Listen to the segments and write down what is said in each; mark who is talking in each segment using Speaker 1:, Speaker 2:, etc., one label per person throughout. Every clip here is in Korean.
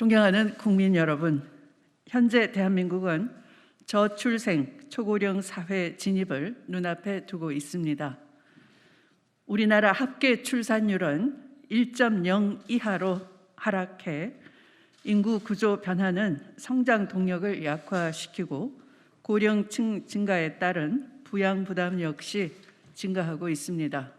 Speaker 1: 존경하는 국민 여러분, 현재 대한민국은 저출생 초고령 사회 진입을 눈앞에 두고 있습니다. 우리나라 합계 출산율은 1.0 이하로 하락해 인구 구조 변화는 성장 동력을 약화시키고 고령층 증가에 따른 부양 부담 역시 증가하고 있습니다.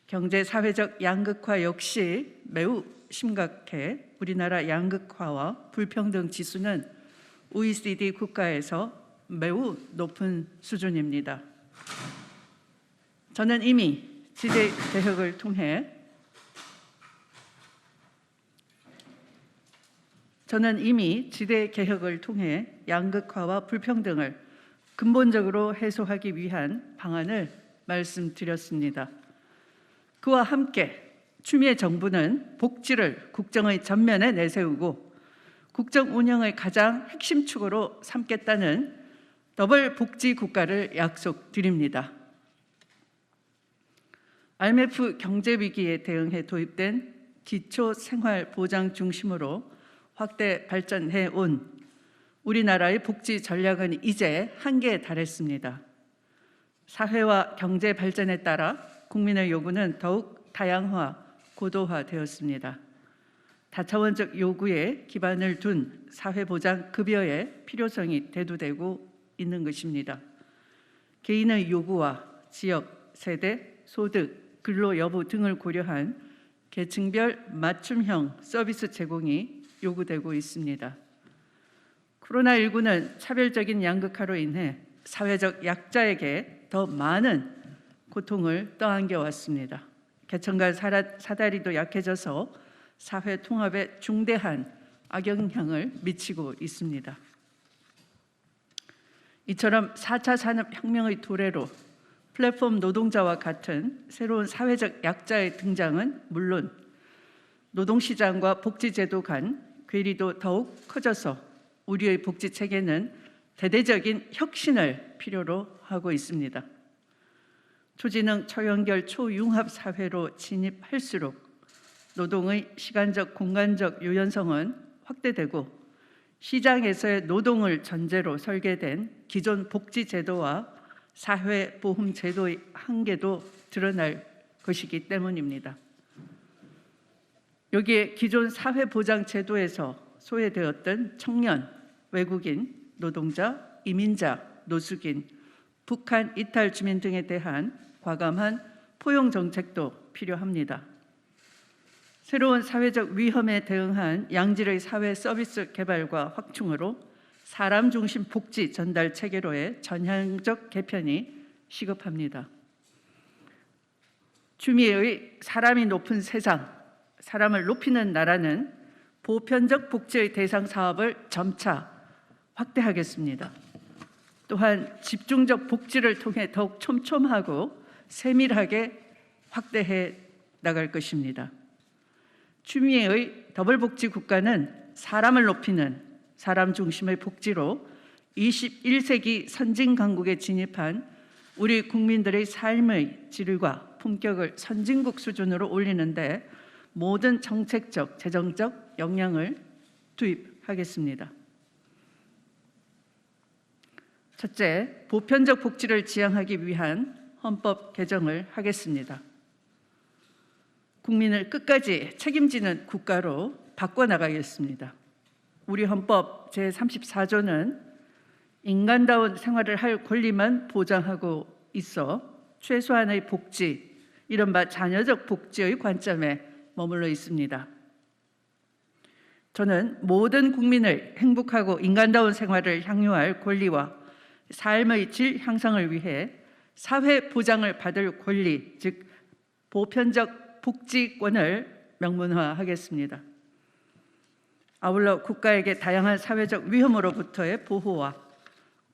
Speaker 1: 경제 사회적 양극화 역시 매우 심각해 우리나라 양극화와 불평등 지수는 OECD 국가에서 매우 높은 수준입니다. 저는 이미 지대 개혁을 통해 양극화와 불평등을 근본적으로 해소하기 위한 방안을 말씀드렸습니다. 그와 함께 추미애 정부는 복지를 국정의 전면에 내세우고 국정 운영의 가장 핵심 축으로 삼겠다는 더블 복지 국가를 약속드립니다. IMF 경제 위기에 대응해 도입된 기초생활보장 중심으로 확대 발전해 온 우리나라의 복지 전략은 이제 한계에 달했습니다. 사회와 경제 발전에 따라 국민의 요구는 더욱 다양화, 고도화되었습니다. 다차원적 요구에 기반을 둔 사회보장 급여의 필요성이 대두되고 있는 것입니다. 개인의 요구와 지역, 세대, 소득, 근로 여부 등을 고려한 계층별 맞춤형 서비스 제공이 요구되고 있습니다. 코로나19는 차별적인 양극화로 인해 사회적 약자에게 더 많은 고통을 떠안겨왔습니다. 계층간 사다리도 약해져서 사회 통합에 중대한 악영향을 미치고 있습니다. 이처럼 4차 산업혁명의 도래로 플랫폼 노동자와 같은 새로운 사회적 약자의 등장은 물론 노동시장과 복지제도 간 괴리도 더욱 커져서 우리의 복지체계는 대대적인 혁신을 필요로 하고 있습니다. 초지능, 초연결, 초융합 사회로 진입할수록 노동의 시간적, 공간적 유연성은 확대되고 시장에서의 노동을 전제로 설계된 기존 복지제도와 사회보험제도의 한계도 드러날 것이기 때문입니다. 여기에 기존 사회보장제도에서 소외되었던 청년, 외국인, 노동자, 이민자, 노숙인, 북한 이탈 주민 등에 대한 과감한 포용 정책도 필요합니다. 새로운 사회적 위험에 대응한 양질의 사회 서비스 개발과 확충으로 사람 중심 복지 전달 체계로의 전향적 개편이 시급합니다. 추미애의 사람이 높은 세상, 사람을 높이는 나라는 보편적 복지의 대상 사업을 점차 확대하겠습니다. 또한 집중적 복지를 통해 더욱 촘촘하고 세밀하게 확대해 나갈 것입니다. 추미애의 더블복지 국가는 사람을 높이는 사람 중심의 복지로 21세기 선진 강국에 진입한 우리 국민들의 삶의 질과 품격을 선진국 수준으로 올리는데 모든 정책적, 재정적 역량을 투입하겠습니다. 첫째, 보편적 복지를 지향하기 위한 헌법 개정을 하겠습니다. 국민을 끝까지 책임지는 국가로 바꿔나가겠습니다. 우리 헌법 제34조는 인간다운 생활을 할 권리만 보장하고 있어 최소한의 복지, 이른바 자녀적 복지의 관점에 머물러 있습니다. 저는 모든 국민을 행복하고 인간다운 생활을 향유할 권리와 삶의 질 향상을 위해 사회 보장을 받을 권리, 즉 보편적 복지권을 명문화하겠습니다. 아울러 국가에게 다양한 사회적 위험으로부터의 보호와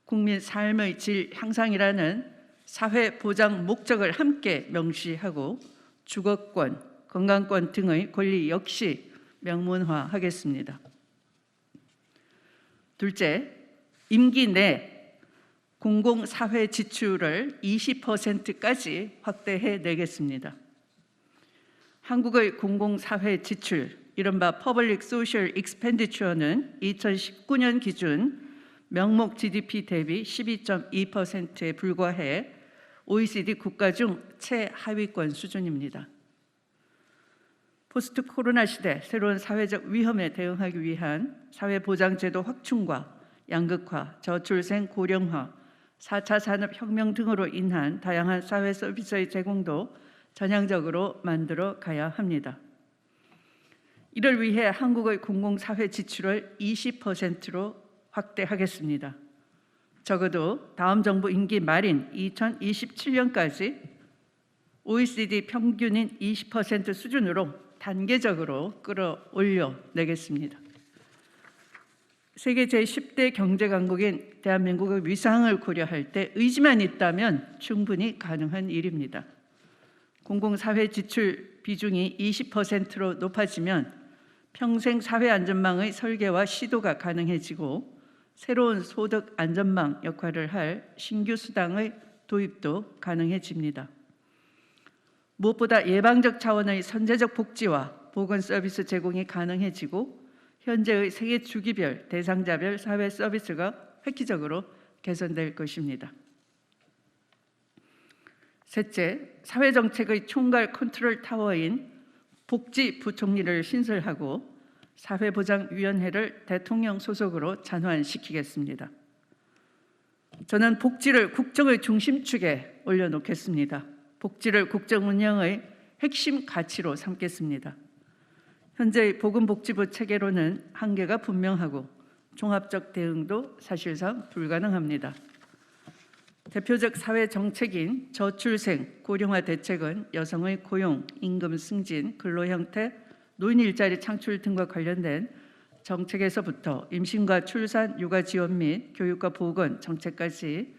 Speaker 1: 국민 삶의 질 향상이라는 사회 보장 목적을 함께 명시하고 주거권, 건강권 등의 권리 역시 명문화하겠습니다. 둘째, 임기 내 공공사회 지출을 20%까지 확대해 내겠습니다. 한국의 공공사회 지출 이른바 Public Social Expenditure는 2019년 기준 명목 GDP 대비 12.2%에 불과해 OECD 국가 중 최하위권 수준입니다. 포스트 코로나 시대 새로운 사회적 위험에 대응하기 위한 사회보장제도 확충과 양극화, 저출생 고령화, 4차 산업혁명 등으로 인한 다양한 사회 서비스의 제공도 전향적으로 만들어 가야 합니다. 이를 위해 한국의 공공사회 지출을 20%로 확대하겠습니다. 적어도 다음 정부 임기 말인 2027년까지 OECD 평균인 20% 수준으로 단계적으로 끌어올려 내겠습니다. 세계 제10대 경제 강국인 대한민국의 위상을 고려할 때 의지만 있다면 충분히 가능한 일입니다. 공공사회 지출 비중이 20%로 높아지면 평생 사회 안전망의 설계와 시도가 가능해지고 새로운 소득 안전망 역할을 할 신규 수당의 도입도 가능해집니다. 무엇보다 예방적 차원의 선제적 복지와 보건 서비스 제공이 가능해지고 현재의 세계 주기별, 대상자별 사회 서비스가 획기적으로 개선될 것입니다. 셋째, 사회정책의 총괄 컨트롤 타워인 복지부총리를 신설하고 사회보장위원회를 대통령 소속으로 전환시키겠습니다. 저는 복지를 국정의 중심축에 올려놓겠습니다. 복지를 국정 운영의 핵심 가치로 삼겠습니다. 현재의 보건복지부 체계로는 한계가 분명하고 종합적 대응도 사실상 불가능합니다. 대표적 사회 정책인 저출생, 고령화 대책은 여성의 고용, 임금 승진, 근로 형태, 노인 일자리 창출 등과 관련된 정책에서부터 임신과 출산, 육아 지원 및 교육과 보건 정책까지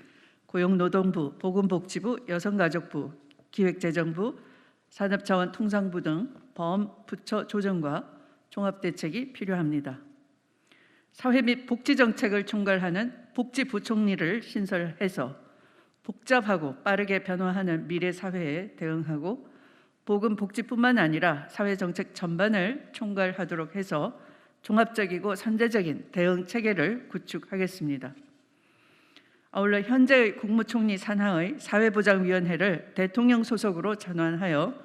Speaker 1: 고용노동부, 보건복지부, 여성가족부, 기획재정부, 산업자원통상부 등 범부처 조정과 종합대책이 필요합니다. 사회 및 복지정책을 총괄하는 복지부총리를 신설해서 복잡하고 빠르게 변화하는 미래 사회에 대응하고 보건복지뿐만 아니라 사회정책 전반을 총괄하도록 해서 종합적이고 선제적인 대응 체계를 구축하겠습니다. 아울러 현재의 국무총리 산하의 사회보장위원회를 대통령 소속으로 전환하여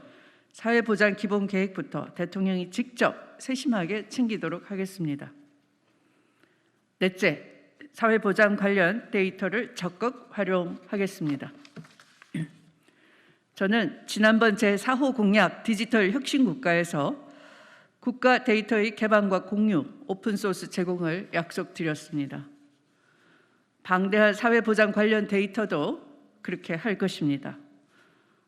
Speaker 1: 사회보장 기본계획부터 대통령이 직접 세심하게 챙기도록 하겠습니다. 넷째, 사회보장 관련 데이터를 적극 활용하겠습니다. 저는 지난번 제4호 공약 디지털 혁신 국가에서 국가 데이터의 개방과 공유, 오픈소스 제공을 약속드렸습니다. 방대한 사회보장 관련 데이터도 그렇게 할 것입니다.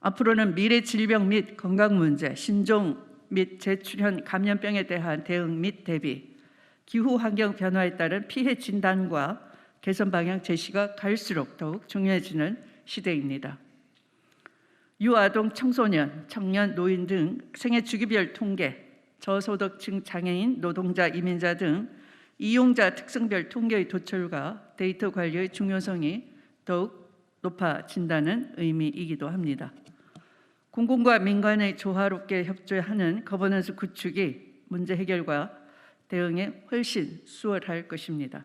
Speaker 1: 앞으로는 미래 질병 및 건강 문제, 신종 및 재출현 감염병에 대한 대응 및 대비, 기후 환경 변화에 따른 피해 진단과 개선 방향 제시가 갈수록 더욱 중요해지는 시대입니다. 유아동, 청소년, 청년, 노인 등 생애 주기별 통계, 저소득층 장애인, 노동자, 이민자 등 이용자 특성별 통계의 도출과 데이터 관리의 중요성이 더욱 높아진다는 의미이기도 합니다. 공공과 민간의 조화롭게 협조하는 거버넌스 구축이 문제 해결과 대응에 훨씬 수월할 것입니다.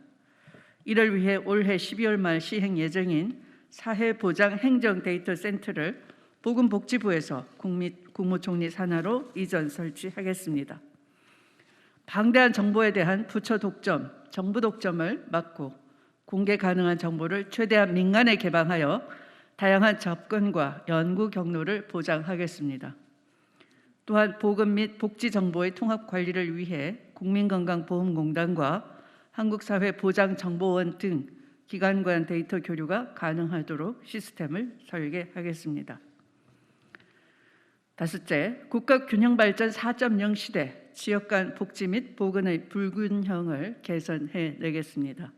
Speaker 1: 이를 위해 올해 12월 말 시행 예정인 사회보장 행정데이터센터를 보건복지부에서 국무총리 산하로 이전 설치하겠습니다. 방대한 정보에 대한 부처 독점, 정부 독점을 막고 공개 가능한 정보를 최대한 민간에 개방하여 다양한 접근과 연구 경로를 보장하겠습니다. 또한 보건 및 복지 정보의 통합 관리를 위해 국민건강보험공단과 한국사회보장정보원 등 기관 간 데이터 교류가 가능하도록 시스템을 설계하겠습니다. 다섯째, 국가균형발전 4.0 시대 지역 간 복지 및 보건의 불균형을 개선해 내겠습니다.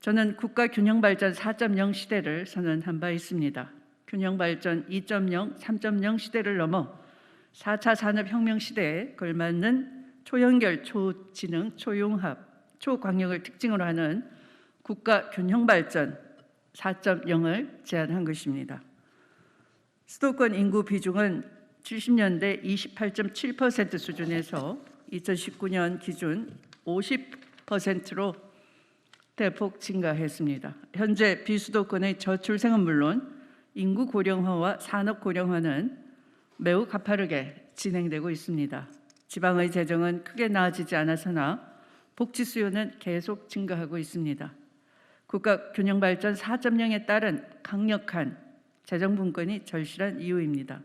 Speaker 1: 저는 국가균형발전 4.0 시대를 선언한 바 있습니다. 균형발전 2.0, 3.0 시대를 넘어 4차 산업혁명 시대에 걸맞는 초연결, 초지능, 초융합, 초광역을 특징으로 하는 국가균형발전 4.0을 제안한 것입니다. 수도권 인구 비중은 70년대 28.7% 수준에서 2019년 기준 50%로 대폭 증가했습니다. 현재 비수도권의 저출생은 물론 인구 고령화와 산업 고령화는 매우 가파르게 진행되고 있습니다. 지방의 재정은 크게 나아지지 않았으나 복지 수요는 계속 증가하고 있습니다. 국가 균형 발전 4.0에 따른 강력한 재정 분권이 절실한 이유입니다.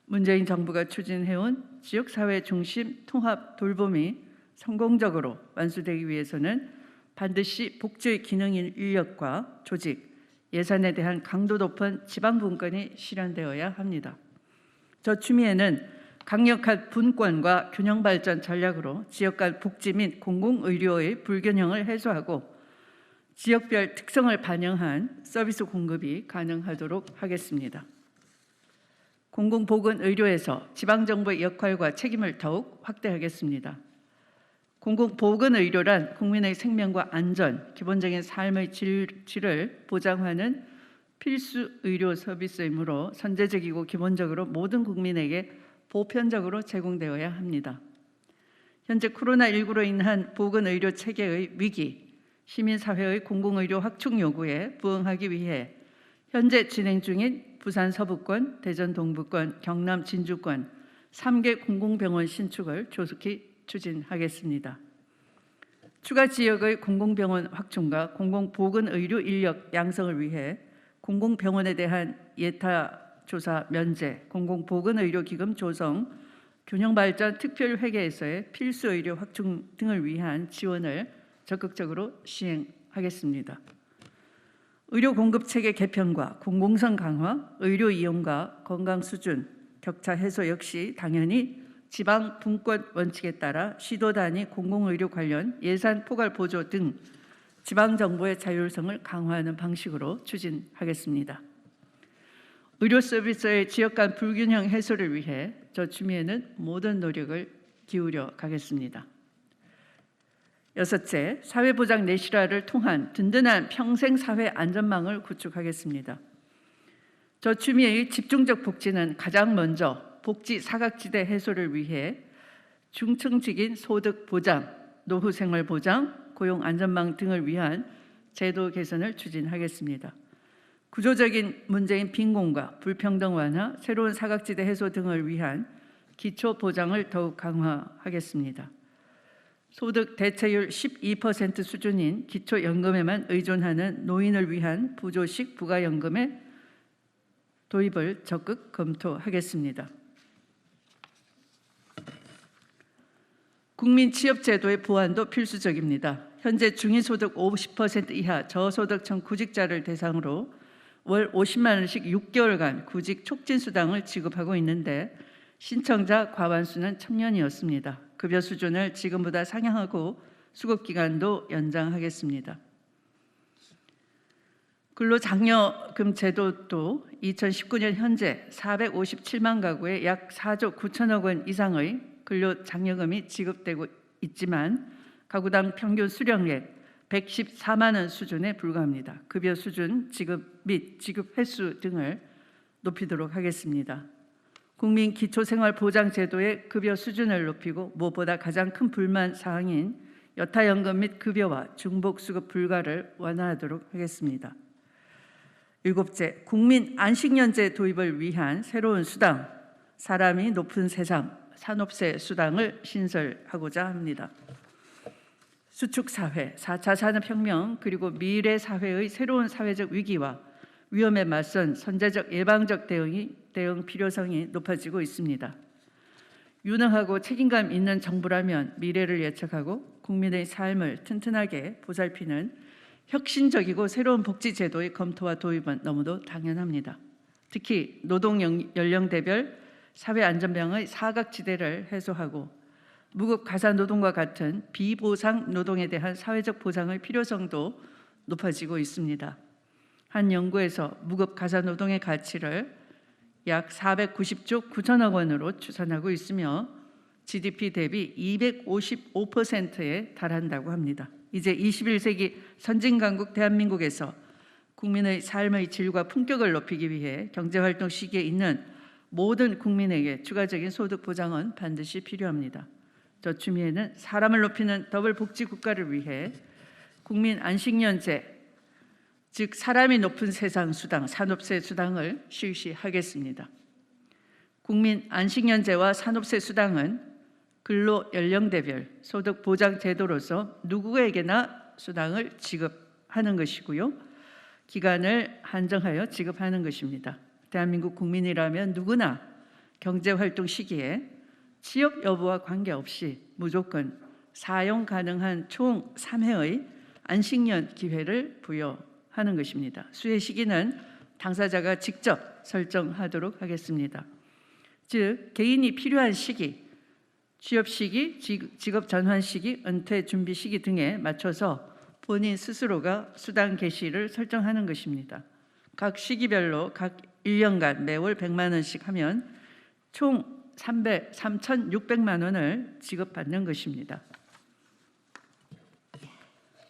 Speaker 1: 문재인 정부가 추진해온 지역사회 중심 통합 돌봄이 성공적으로 완수되기 위해서는 반드시 복지의 기능 인력과 조직, 예산에 대한 강도 높은 지방 분권이 실현되어야 합니다. 저 추미애는 강력한 분권과 균형 발전 전략으로 지역 간 복지 및 공공의료의 불균형을 해소하고 지역별 특성을 반영한 서비스 공급이 가능하도록 하겠습니다. 공공보건의료에서 지방정부의 역할과 책임을 더욱 확대하겠습니다. 공공보건의료란 국민의 생명과 안전, 기본적인 삶의 질을 보장하는 필수 의료 서비스이므로 선제적이고 기본적으로 모든 국민에게 보편적으로 제공되어야 합니다. 현재 코로나19로 인한 보건의료 체계의 위기, 시민사회의 공공의료 확충 요구에 부응하기 위해 현재 진행 중인 부산 서부권, 대전 동부권, 경남 진주권 3개 공공병원 신축을 조속히 추진하겠습니다. 추가 지역의 공공병원 확충과 공공보건의료 인력 양성을 위해 공공병원에 대한 예타조사 면제, 공공보건의료기금 조성, 균형발전 특별회계에서의 필수의료 확충 등을 위한 지원을 적극적으로 시행하겠습니다. 의료 공급 체계 개편과 공공성 강화, 의료 이용과 건강 수준, 격차 해소 역시 당연히 지방 분권 원칙에 따라 시도 단위 공공의료 관련 예산 포괄 보조 등 지방 정부의 자율성을 강화하는 방식으로 추진하겠습니다. 의료 서비스의 지역 간 불균형 해소를 위해 저 추미애는 모든 노력을 기울여 가겠습니다. 여섯째, 사회보장 내실화를 통한 든든한 평생사회 안전망을 구축하겠습니다. 저 추미애의 집중적 복지는 가장 먼저 복지 사각지대 해소를 위해 중층직인 소득 보장, 노후 생활 보장, 고용 안전망 등을 위한 제도 개선을 추진하겠습니다. 구조적인 문제인 빈곤과 불평등 완화, 새로운 사각지대 해소 등을 위한 기초 보장을 더욱 강화하겠습니다. 소득 대체율 12% 수준인 기초연금에만 의존하는 노인을 위한 부조식 부가연금의 도입을 적극 검토하겠습니다. 국민취업제도의 보완도 필수적입니다. 현재 중위소득 50% 이하 저소득층 구직자를 대상으로 월 50만 원씩 6개월간 구직 촉진수당을 지급하고 있는데 신청자 과반수는 청년이었습니다. 급여 수준을 지금보다 상향하고 수급기간도 연장하겠습니다. 근로장려금 제도도 2019년 현재 457만 가구에 약 4조 9천억 원 이상의 근로장려금이 지급되고 있지만 가구당 평균 수령액 114만 원 수준에 불과합니다. 급여 수준, 지급 및 지급 횟수 등을 높이도록 하겠습니다. 국민기초생활보장제도의 급여 수준을 높이고 무엇보다 가장 큰 불만 사항인 여타연금 및 급여와 중복수급 불가를 완화하도록 하겠습니다. 일곱째, 국민안식년제 도입을 위한 새로운 수당, 사람이 높은 세상, 산업세 수당을 신설하고자 합니다. 수축사회, 4차 산업혁명 그리고 미래 사회의 새로운 사회적 위기와 위험에 맞선 선제적 예방적 대응 필요성이 높아지고 있습니다. 유능하고 책임감 있는 정부라면 미래를 예측하고 국민의 삶을 튼튼하게 보살피는 혁신적이고 새로운 복지제도의 검토와 도입은 너무도 당연합니다. 특히 노동 연령대별 사회안전망의 사각지대를 해소하고 무급 가사노동과 같은 비보상 노동에 대한 사회적 보상의 필요성도 높아지고 있습니다. 한 연구에서 무급 가사노동의 가치를 약 490조 9천억 원으로 추산하고 있으며 GDP 대비 255%에 달한다고 합니다. 이제 21세기 선진강국 대한민국에서 국민의 삶의 질과 품격을 높이기 위해 경제활동 시기에 있는 모든 국민에게 추가적인 소득 보장은 반드시 필요합니다. 저 추미애는 사람을 높이는 더블 복지 국가를 위해 국민 안식년제, 즉 사람이 높은 세상 수당, 산업세 수당을 실시하겠습니다. 국민 안식년제와 산업세 수당은 근로 연령대별 소득 보장 제도로서 누구에게나 수당을 지급하는 것이고요. 기간을 한정하여 지급하는 것입니다. 대한민국 국민이라면 누구나 경제활동 시기에 취업 여부와 관계없이 무조건 사용 가능한 총 3회의 안식년 기회를 부여하는 것입니다. 수혜 시기는 당사자가 직접 설정하도록 하겠습니다. 즉 개인이 필요한 시기, 취업 시기, 직업 전환 시기, 은퇴 준비 시기 등에 맞춰서 본인 스스로가 수당 개시를 설정하는 것입니다. 각 시기별로 각 1년간 매월 100만 원씩 하면 총 3,600만 원을 지급받는 것입니다.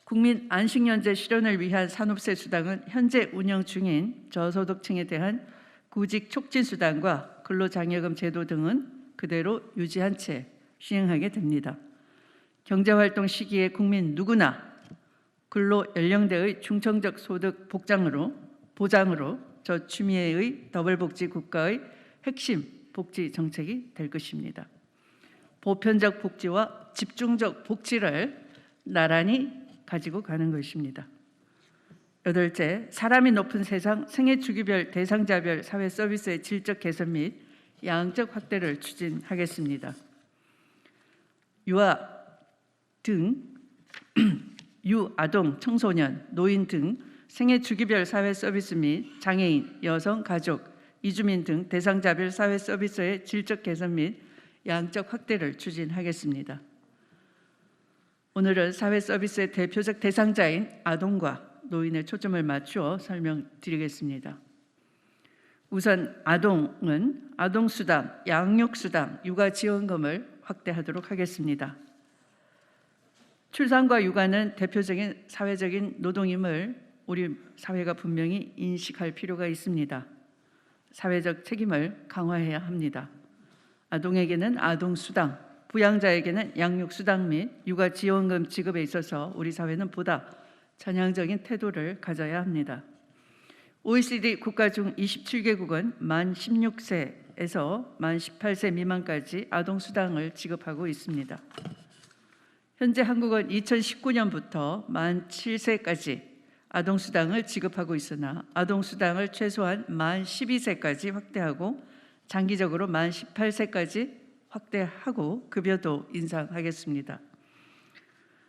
Speaker 1: 국민 안식년제 실현을 위한 산업세 수당은 현재 운영 중인 저소득층에 대한 구직 촉진 수당과 근로장려금 제도 등은 그대로 유지한 채 시행하게 됩니다. 경제활동 시기에 국민 누구나 근로 연령대의 중청적 소득 보장으로 저 추미애의 더블복지 국가의 핵심 복지 정책이 될 것입니다. 보편적 복지와 집중적 복지를 나란히 가지고 가는 것입니다. 여덟째, 사람이 높은 세상 생애 주기별 대상자별 사회 서비스의 질적 개선 및 양적 확대를 추진하겠습니다. 유아동, 청소년, 노인 등 생애 주기별 사회 서비스 및 장애인, 여성, 가족, 이주민 등 대상자별 사회 서비스의 질적 개선 및 양적 확대를 추진하겠습니다. 오늘은 사회 서비스의 대표적 대상자인 아동과 노인에 초점을 맞추어 설명드리겠습니다. 우선 아동은 아동수당, 양육수당, 육아지원금을 확대하도록 하겠습니다. 출산과 육아는 대표적인 사회적인 노동임을 우리 사회가 분명히 인식할 필요가 있습니다. 사회적 책임을 강화해야 합니다. 아동에게는 아동수당, 부양자에게는 양육수당 및 육아지원금 지급에 있어서 우리 사회는 보다 전향적인 태도를 가져야 합니다. OECD 국가 중 27개국은 만 16세에서 만 18세 미만까지 아동수당을 지급하고 있습니다. 현재 한국은 2019년부터 만 7세까지 아동수당을 지급하고 있으나 아동수당을 최소한 만 12세까지 확대하고 장기적으로 만 18세까지 확대하고 급여도 인상하겠습니다.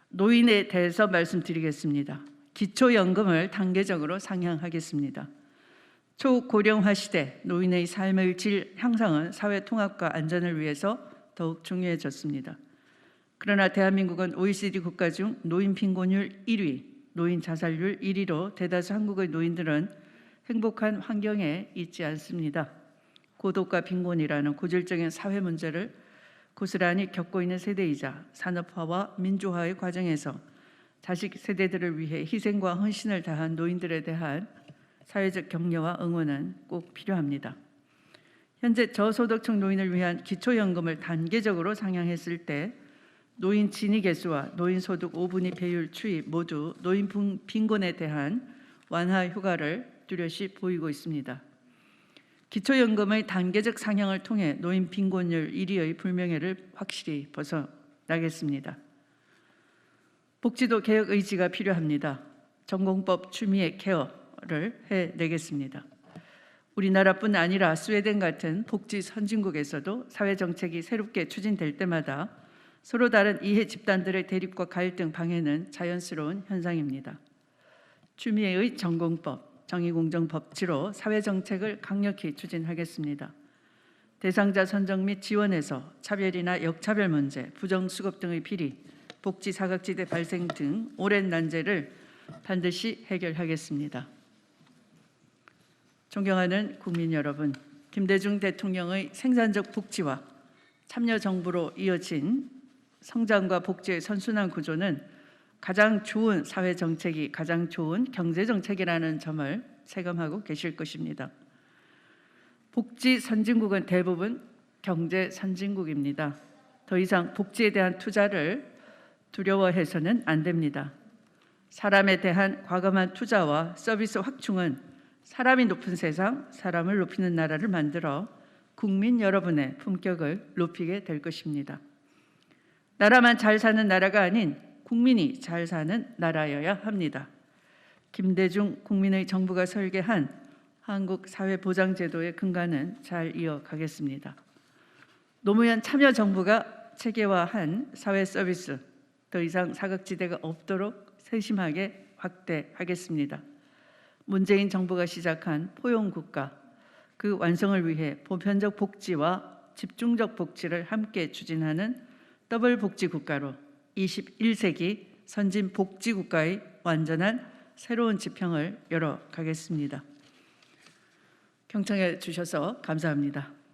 Speaker 1: 노인에 대해서 말씀드리겠습니다. 기초연금을 단계적으로 상향하겠습니다. 초고령화 시대 노인의 삶의 질 향상은 사회 통합과 안전을 위해서 더욱 중요해졌습니다. 그러나 대한민국은 OECD 국가 중 노인 빈곤율 1위, 노인 자살률 1위로 대다수 한국의 노인들은 행복한 환경에 있지 않습니다. 고독과 빈곤이라는 고질적인 사회 문제를 고스란히 겪고 있는 세대이자 산업화와 민주화의 과정에서 자식 세대들을 위해 희생과 헌신을 다한 노인들에 대한 사회적 격려와 응원은 꼭 필요합니다. 현재 저소득층 노인을 위한 기초연금을 단계적으로 상향했을 때 노인 진위 개수와 노인 소득 5분위 배율 추이 모두 노인 빈곤에 대한 완화 효과를 뚜렷이 보이고 있습니다. 기초연금의 단계적 상향을 통해 노인 빈곤율 1위의 불명예를 확실히 벗어나겠습니다. 복지도 개혁 의지가 필요합니다. 전공법 추미애 케어를 해내겠습니다. 우리나라뿐 아니라 스웨덴 같은 복지 선진국에서도 사회정책이 새롭게 추진될 때마다 서로 다른 이해 집단들의 대립과 갈등 방해는 자연스러운 현상입니다. 추미애의 전공법, 정의공정법치로 사회정책을 강력히 추진하겠습니다. 대상자 선정 및 지원에서 차별이나 역차별 문제, 부정수급 등의 비리, 복지 사각지대 발생 등 오랜 난제를 반드시 해결하겠습니다. 존경하는 국민 여러분, 김대중 대통령의 생산적 복지와 참여정부로 이어진 성장과 복지의 선순환 구조는 가장 좋은 사회정책이 가장 좋은 경제정책이라는 점을 체감하고 계실 것입니다. 복지 선진국은 대부분 경제 선진국입니다. 더 이상 복지에 대한 투자를 두려워해서는 안 됩니다. 사람에 대한 과감한 투자와 서비스 확충은 사람이 높은 세상, 사람을 높이는 나라를 만들어 국민 여러분의 품격을 높이게 될 것입니다. 나라만 잘 사는 나라가 아닌 국민이 잘 사는 나라여야 합니다. 김대중 국민의 정부가 설계한 한국 사회보장제도의 근간은 잘 이어가겠습니다. 노무현 참여정부가 체계화한 사회서비스, 더 이상 사각지대가 없도록 세심하게 확대하겠습니다. 문재인 정부가 시작한 포용국가, 그 완성을 위해 보편적 복지와 집중적 복지를 함께 추진하는 더블 복지국가로 21세기 선진복지국가의 완전한 새로운 지평을 열어가겠습니다. 경청해 주셔서 감사합니다.